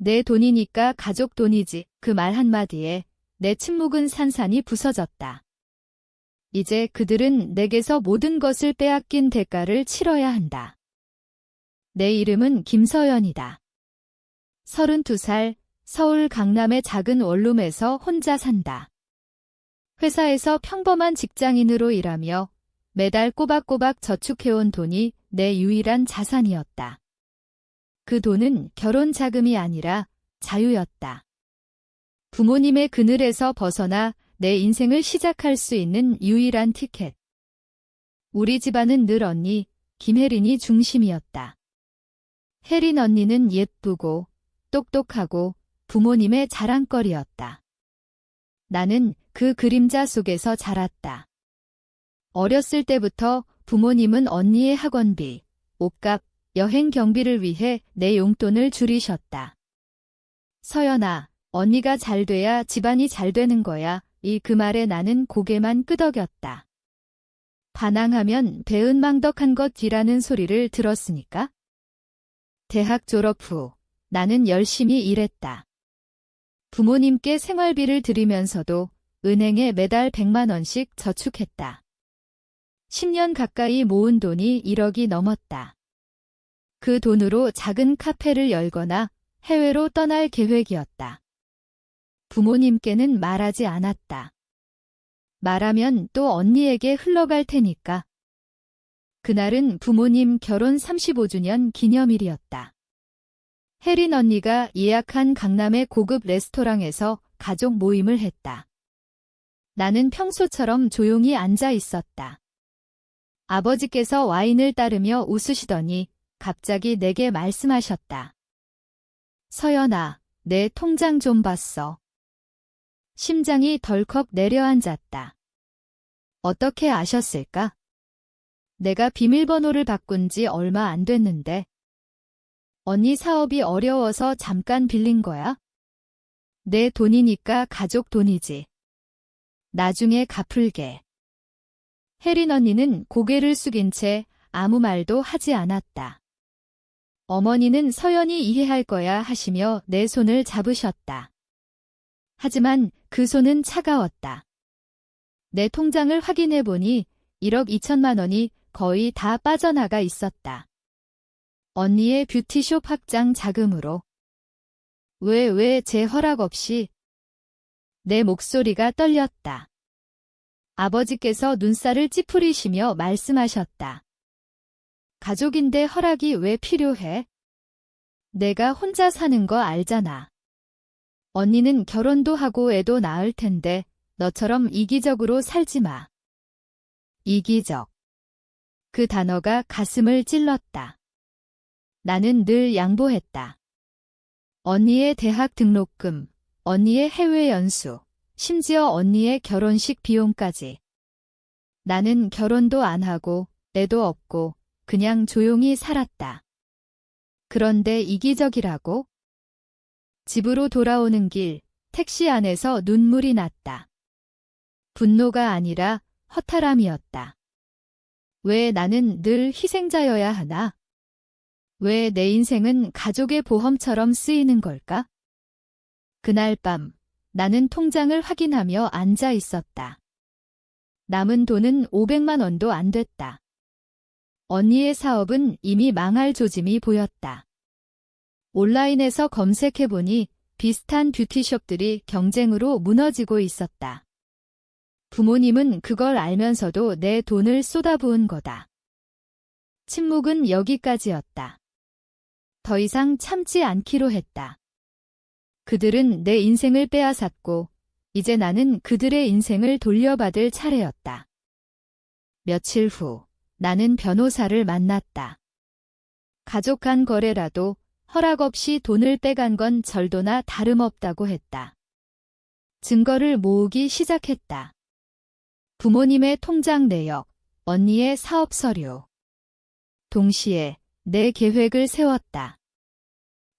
내 돈이니까 가족 돈이지. 그 말 한마디에 내 침묵은 산산이 부서졌다. 이제 그들은 내게서 모든 것을 빼앗긴 대가를 치러야 한다. 내 이름은 김서연이다. 32살, 서울 강남의 작은 원룸에서 혼자 산다. 회사에서 평범한 직장인으로 일하며 매달 꼬박꼬박 저축해온 돈이 내 유일한 자산이었다. 그 돈은 결혼 자금이 아니라 자유였다. 부모님의 그늘에서 벗어나 내 인생을 시작할 수 있는 유일한 티켓. 우리 집안은 늘 언니, 김혜린이 중심이었다. 혜린 언니는 예쁘고 똑똑하고 부모님의 자랑거리였다. 나는 그 그림자 속에서 자랐다. 어렸을 때부터 부모님은 언니의 학원비, 옷값, 여행 경비를 위해 내 용돈을 줄이셨다. 서연아, 언니가 잘 돼야 집안이 잘 되는 거야. 그 말에 나는 고개만 끄덕였다. 반항하면 배은망덕한 것이라는 소리를 들었으니까. 대학 졸업 후 나는 열심히 일했다. 부모님께 생활비를 드리면서도 은행에 매달 100만 원씩 저축했다. 10년 가까이 모은 돈이 1억이 넘었다. 그 돈으로 작은 카페를 열거나 해외로 떠날 계획이었다. 부모님께는 말하지 않았다. 말하면 또 언니에게 흘러갈 테니까. 그날은 부모님 결혼 35주년 기념일이었다. 혜린 언니가 예약한 강남의 고급 레스토랑에서 가족 모임을 했다. 나는 평소처럼 조용히 앉아 있었다. 아버지께서 와인을 따르며 웃으시더니 갑자기 내게 말씀하셨다. 서연아, 내 통장 좀 봤어. 심장이 덜컥 내려앉았다. 어떻게 아셨을까? 내가 비밀번호를 바꾼 지 얼마 안 됐는데. 언니 사업이 어려워서 잠깐 빌린 거야? 내 돈이니까 가족 돈이지. 나중에 갚을게. 혜린 언니는 고개를 숙인 채 아무 말도 하지 않았다. 어머니는 서연이 이해할 거야 하시며 내 손을 잡으셨다. 하지만 그 손은 차가웠다. 내 통장을 확인해 보니 1억 2천만 원이 거의 다 빠져나가 있었다. 언니의 뷰티숍 확장 자금으로. 왜 제 허락 없이? 내 목소리가 떨렸다. 아버지께서 눈살을 찌푸리시며 말씀하셨다. 가족인데 허락이 왜 필요해? 내가 혼자 사는 거 알잖아. 언니는 결혼도 하고 애도 낳을 텐데 너처럼 이기적으로 살지 마. 이기적. 그 단어가 가슴을 찔렀다. 나는 늘 양보했다. 언니의 대학 등록금, 언니의 해외 연수, 심지어 언니의 결혼식 비용까지. 나는 결혼도 안 하고 애도 없고 그냥 조용히 살았다. 그런데 이기적이라고? 집으로 돌아오는 길, 택시 안에서 눈물이 났다. 분노가 아니라 허탈함이었다. 왜 나는 늘 희생자여야 하나? 왜 내 인생은 가족의 보험처럼 쓰이는 걸까? 그날 밤, 나는 통장을 확인하며 앉아 있었다. 남은 돈은 500만 원도 안 됐다. 언니의 사업은 이미 망할 조짐이 보였다. 온라인에서 검색해보니 비슷한 뷰티숍들이 경쟁으로 무너지고 있었다. 부모님은 그걸 알면서도 내 돈을 쏟아부은 거다. 침묵은 여기까지였다. 더 이상 참지 않기로 했다. 그들은 내 인생을 빼앗았고 이제 나는 그들의 인생을 돌려받을 차례였다. 며칠 후 나는 변호사를 만났다. 가족 간 거래라도 허락 없이 돈을 빼간 건 절도나 다름없다고 했다. 증거를 모으기 시작했다. 부모님의 통장 내역, 언니의 사업 서류. 동시에 내 계획을 세웠다.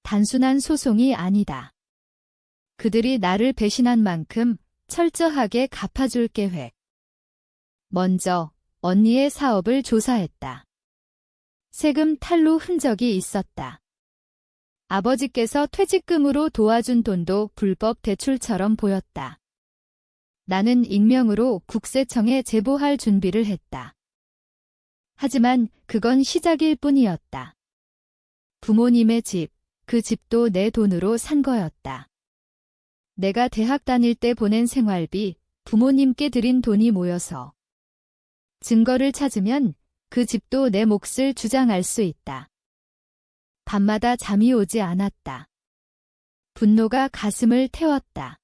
단순한 소송이 아니다. 그들이 나를 배신한 만큼 철저하게 갚아줄 계획. 먼저 언니의 사업을 조사했다. 세금 탈루 흔적이 있었다. 아버지께서 퇴직금으로 도와준 돈도 불법 대출처럼 보였다. 나는 익명으로 국세청에 제보할 준비를 했다. 하지만 그건 시작일 뿐이었다. 부모님의 집, 그 집도 내 돈으로 산 거였다. 내가 대학 다닐 때 보낸 생활비, 부모님께 드린 돈이 모여서 증거를 찾으면 그 집도 내 몫을 주장할 수 있다. 밤마다 잠이 오지 않았다. 분노가 가슴을 태웠다.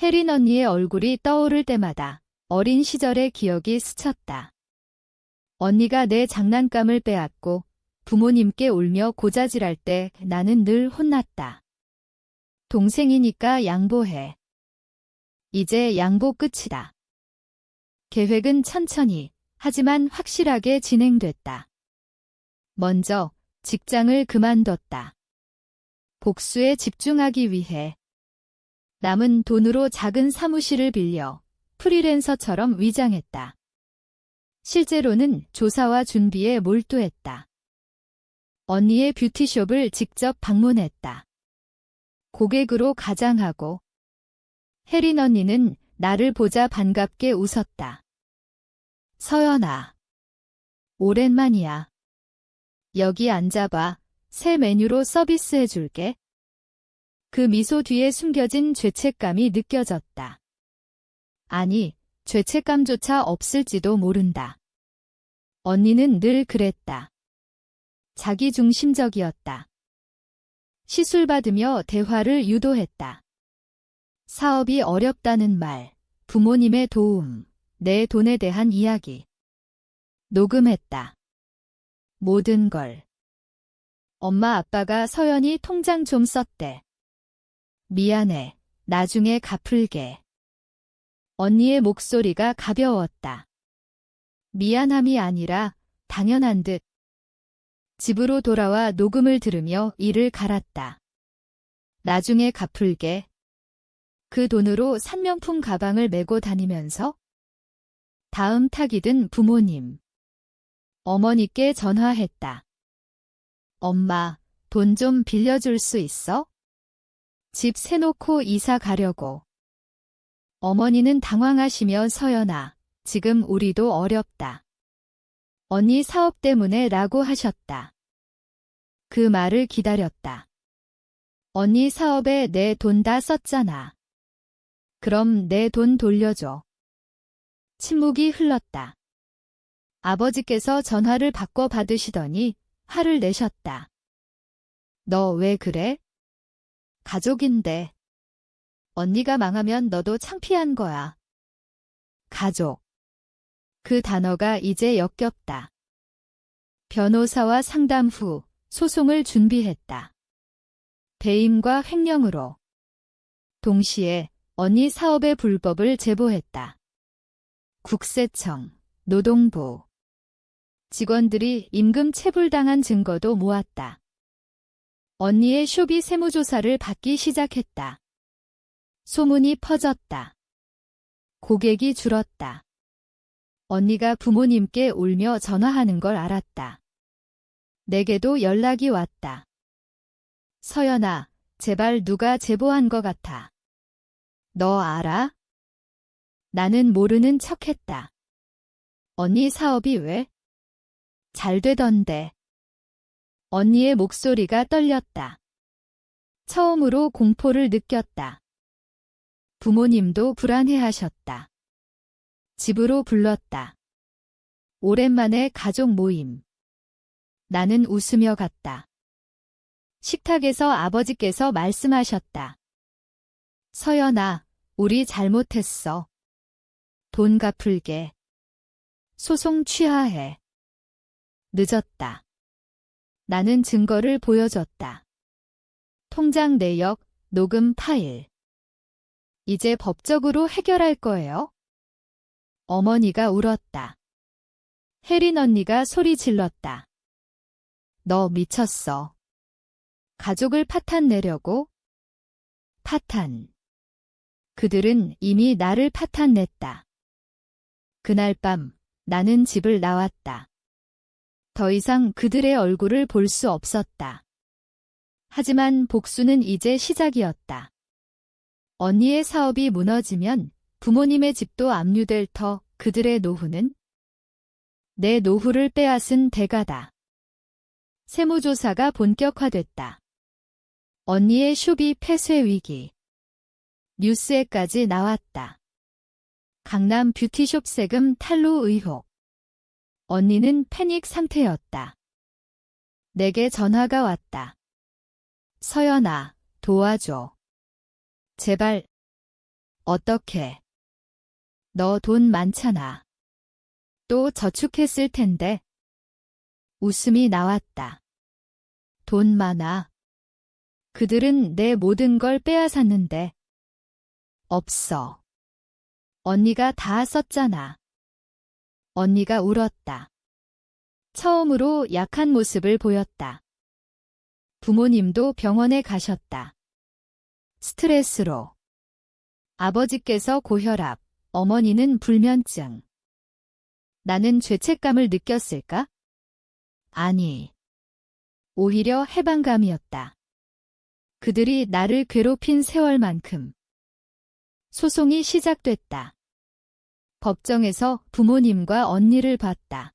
혜린 언니의 얼굴이 떠오를 때마다 어린 시절의 기억이 스쳤다. 언니가 내 장난감을 빼앗고 부모님께 울며 고자질할 때 나는 늘 혼났다. 동생이니까 양보해. 이제 양보 끝이다. 계획은 천천히, 하지만 확실하게 진행됐다. 먼저 직장을 그만뒀다. 복수에 집중하기 위해 남은 돈으로 작은 사무실을 빌려 프리랜서처럼 위장했다. 실제로는 조사와 준비에 몰두했다. 언니의 뷰티숍을 직접 방문했다. 고객으로 가장하고 혜린 언니는 나를 보자 반갑게 웃었다. 서연아. 오랜만이야. 여기 앉아봐. 새 메뉴로 서비스해줄게. 그 미소 뒤에 숨겨진 죄책감이 느껴졌다. 아니, 죄책감조차 없을지도 모른다. 언니는 늘 그랬다. 자기중심적이었다. 시술 받으며 대화를 유도했다. 사업이 어렵다는 말, 부모님의 도움, 내 돈에 대한 이야기. 녹음했다. 모든 걸. 엄마 아빠가 서연이 통장 좀 썼대. 미안해. 나중에 갚을게. 언니의 목소리가 가벼웠다. 미안함이 아니라 당연한 듯. 집으로 돌아와 녹음을 들으며 이를 갈았다. 나중에 갚을게. 그 돈으로 산 명품 가방을 메고 다니면서 다음 타깃은 부모님. 어머니께 전화했다. 엄마, 돈 좀 빌려줄 수 있어? 집 세놓고 이사 가려고. 어머니는 당황하시며 서연아, 지금 우리도 어렵다. 언니 사업 때문에 라고 하셨다. 그 말을 기다렸다. 언니 사업에 내 돈 다 썼잖아. 그럼 내 돈 돌려줘. 침묵이 흘렀다. 아버지께서 전화를 바꿔 받으시더니 화를 내셨다. 너 왜 그래? 가족인데. 언니가 망하면 너도 창피한 거야. 가족. 그 단어가 이제 역겹다. 변호사와 상담 후 소송을 준비했다. 배임과 횡령으로. 동시에 언니 사업의 불법을 제보했다. 국세청, 노동부. 직원들이 임금 체불당한 증거도 모았다. 언니의 숍이 세무조사를 받기 시작했다. 소문이 퍼졌다. 고객이 줄었다. 언니가 부모님께 울며 전화하는 걸 알았다. 내게도 연락이 왔다. 서연아, 제발 누가 제보한 것 같아. 너 알아? 나는 모르는 척했다. 언니 사업이 왜? 잘 되던데. 언니의 목소리가 떨렸다. 처음으로 공포를 느꼈다. 부모님도 불안해하셨다. 집으로 불렀다. 오랜만에 가족 모임. 나는 웃으며 갔다. 식탁에서 아버지께서 말씀하셨다. 서연아, 우리 잘못했어. 돈 갚을게. 소송 취하해. 늦었다. 나는 증거를 보여줬다. 통장 내역, 녹음 파일. 이제 법적으로 해결할 거예요? 어머니가 울었다. 혜린 언니가 소리 질렀다. 너 미쳤어. 가족을 파탄내려고? 파탄. 그들은 이미 나를 파탄냈다. 그날 밤 나는 집을 나왔다. 더 이상 그들의 얼굴을 볼 수 없었다. 하지만 복수는 이제 시작이었다. 언니의 사업이 무너지면 부모님의 집도 압류될 터 그들의 노후는 내 노후를 빼앗은 대가다. 세무조사가 본격화됐다. 언니의 숍이 폐쇄 위기. 뉴스에까지 나왔다. 강남 뷰티숍 세금 탈루 의혹. 언니는 패닉 상태였다. 내게 전화가 왔다. 서연아, 도와줘. 제발. 어떻게? 너 돈 많잖아. 또 저축했을 텐데. 웃음이 나왔다. 돈 많아. 그들은 내 모든 걸 빼앗았는데. 없어. 언니가 다 썼잖아. 언니가 울었다. 처음으로 약한 모습을 보였다. 부모님도 병원에 가셨다. 스트레스로. 아버지께서 고혈압, 어머니는 불면증. 나는 죄책감을 느꼈을까? 아니. 오히려 해방감이었다. 그들이 나를 괴롭힌 세월만큼. 소송이 시작됐다. 법정에서 부모님과 언니를 봤다.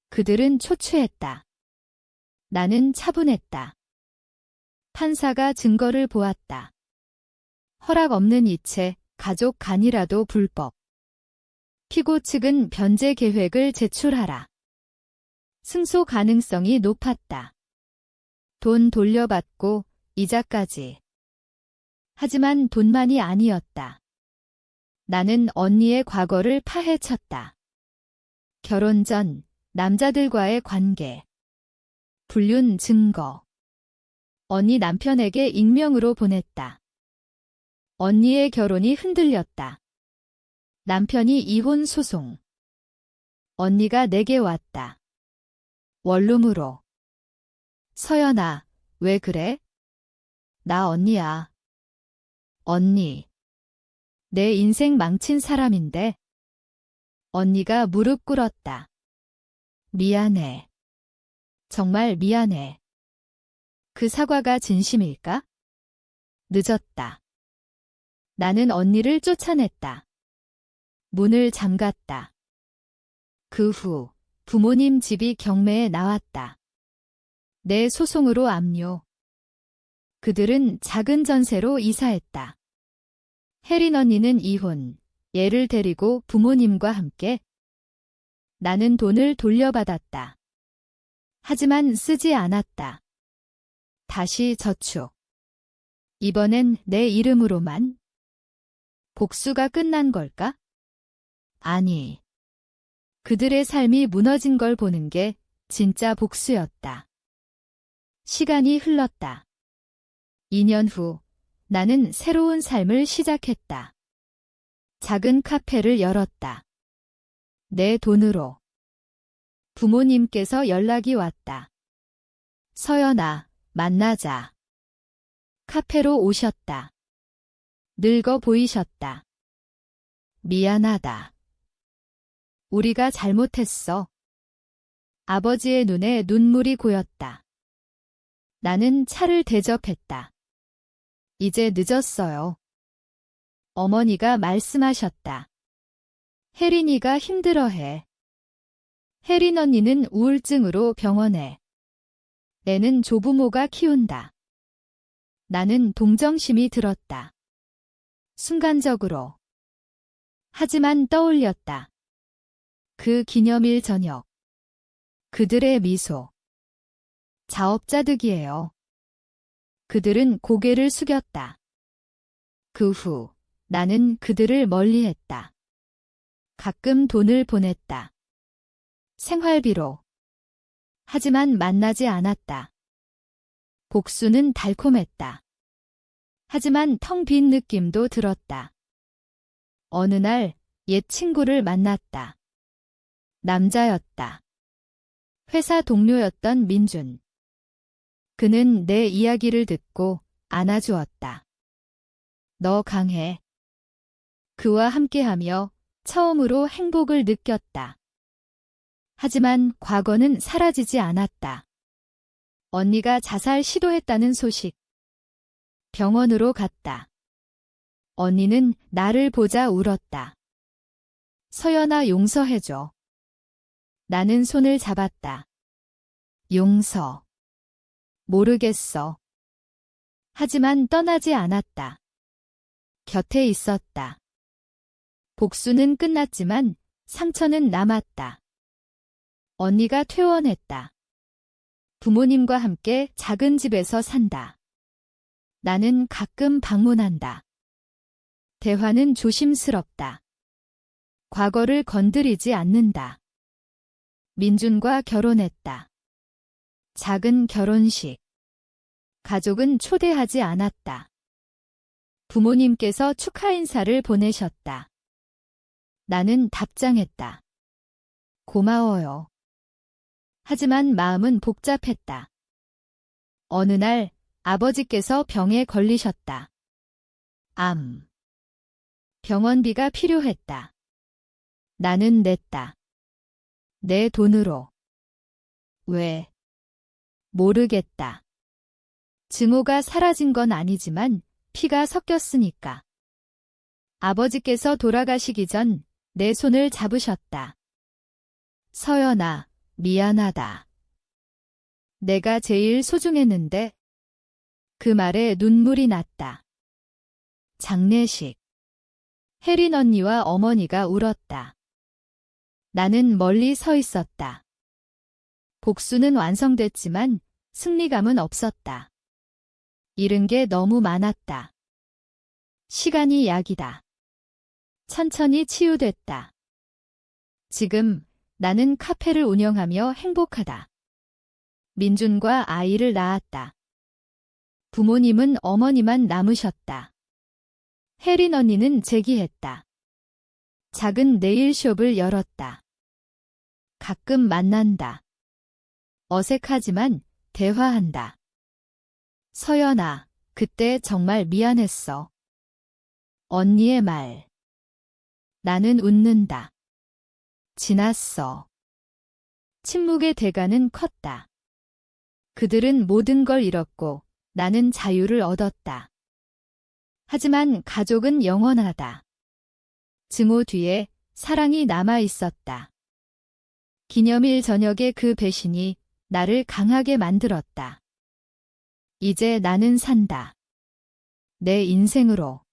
그들은 초췌했다. 나는 차분했다. 판사가 증거를 보았다. 허락 없는 이체, 가족 간이라도 불법. 피고 측은 변제 계획을 제출하라. 승소 가능성이 높았다. 돈 돌려받고 이자까지. 하지만 돈만이 아니었다. 나는 언니의 과거를 파헤쳤다. 결혼 전 남자들과의 관계. 불륜 증거. 언니 남편에게 익명으로 보냈다. 언니의 결혼이 흔들렸다. 남편이 이혼 소송. 언니가 내게 왔다. 원룸으로. 서연아, 왜 그래? 나 언니야. 언니. 내 인생 망친 사람인데. 언니가 무릎 꿇었다. 미안해. 정말 미안해. 그 사과가 진심일까? 늦었다. 나는 언니를 쫓아냈다. 문을 잠갔다. 그 후 부모님 집이 경매에 나왔다. 내 소송으로 압류. 그들은 작은 전세로 이사했다. 혜린 언니는 이혼, 얘를 데리고 부모님과 함께. 나는 돈을 돌려받았다. 하지만 쓰지 않았다. 다시 저축. 이번엔 내 이름으로만. 복수가 끝난 걸까? 아니. 그들의 삶이 무너진 걸 보는 게 진짜 복수였다. 시간이 흘렀다. 2년 후 나는 새로운 삶을 시작했다. 작은 카페를 열었다. 내 돈으로. 부모님께서 연락이 왔다. 서연아, 만나자. 카페로 오셨다. 늙어 보이셨다. 미안하다. 우리가 잘못했어. 아버지의 눈에 눈물이 고였다. 나는 차를 대접했다. 이제 늦었어요. 어머니가 말씀하셨다. 혜린이가 힘들어해. 혜린 언니는 우울증으로 병원에. 애는 조부모가 키운다. 나는 동정심이 들었다. 순간적으로. 하지만 떠올렸다. 그 기념일 저녁. 그들의 미소. 자업자득이에요. 그들은 고개를 숙였다. 그 후 나는 그들을 멀리했다. 가끔 돈을 보냈다. 생활비로. 하지만 만나지 않았다. 복수는 달콤했다. 하지만 텅 빈 느낌도 들었다. 어느 날 옛 친구를 만났다. 남자였다. 회사 동료였던 민준. 그는 내 이야기를 듣고 안아주었다. 너 강해. 그와 함께하며 처음으로 행복을 느꼈다. 하지만 과거는 사라지지 않았다. 언니가 자살 시도했다는 소식. 병원으로 갔다. 언니는 나를 보자 울었다. 서연아, 용서해줘. 나는 손을 잡았다. 용서. 모르겠어. 하지만 떠나지 않았다. 곁에 있었다. 복수는 끝났지만 상처는 남았다. 언니가 퇴원했다. 부모님과 함께 작은 집에서 산다. 나는 가끔 방문한다. 대화는 조심스럽다. 과거를 건드리지 않는다. 민준과 결혼했다. 작은 결혼식. 가족은 초대하지 않았다. 부모님께서 축하 인사를 보내셨다. 나는 답장했다. 고마워요. 하지만 마음은 복잡했다. 어느 날 아버지께서 병에 걸리셨다. 암. 병원비가 필요했다. 나는 냈다. 내 돈으로. 왜? 모르겠다. 증오가 사라진 건 아니지만 피가 섞였으니까. 아버지께서 돌아가시기 전 내 손을 잡으셨다. 서연아, 미안하다. 내가 제일 소중했는데. 그 말에 눈물이 났다. 장례식. 혜린 언니와 어머니가 울었다. 나는 멀리 서 있었다. 복수는 완성됐지만 승리감은 없었다. 잃은 게 너무 많았다. 시간이 약이다. 천천히 치유됐다. 지금 나는 카페를 운영하며 행복하다. 민준과 아이를 낳았다. 부모님은 어머니만 남으셨다. 혜린 언니는 재기했다. 작은 네일숍을 열었다. 가끔 만난다. 어색하지만 대화한다. 서연아, 그때 정말 미안했어. 언니의 말. 나는 웃는다. 지났어. 침묵의 대가는 컸다. 그들은 모든 걸 잃었고 나는 자유를 얻었다. 하지만 가족은 영원하다. 증오 뒤에 사랑이 남아 있었다. 기념일 저녁의 그 배신이 나를 강하게 만들었다. 이제 나는 산다. 내 인생으로.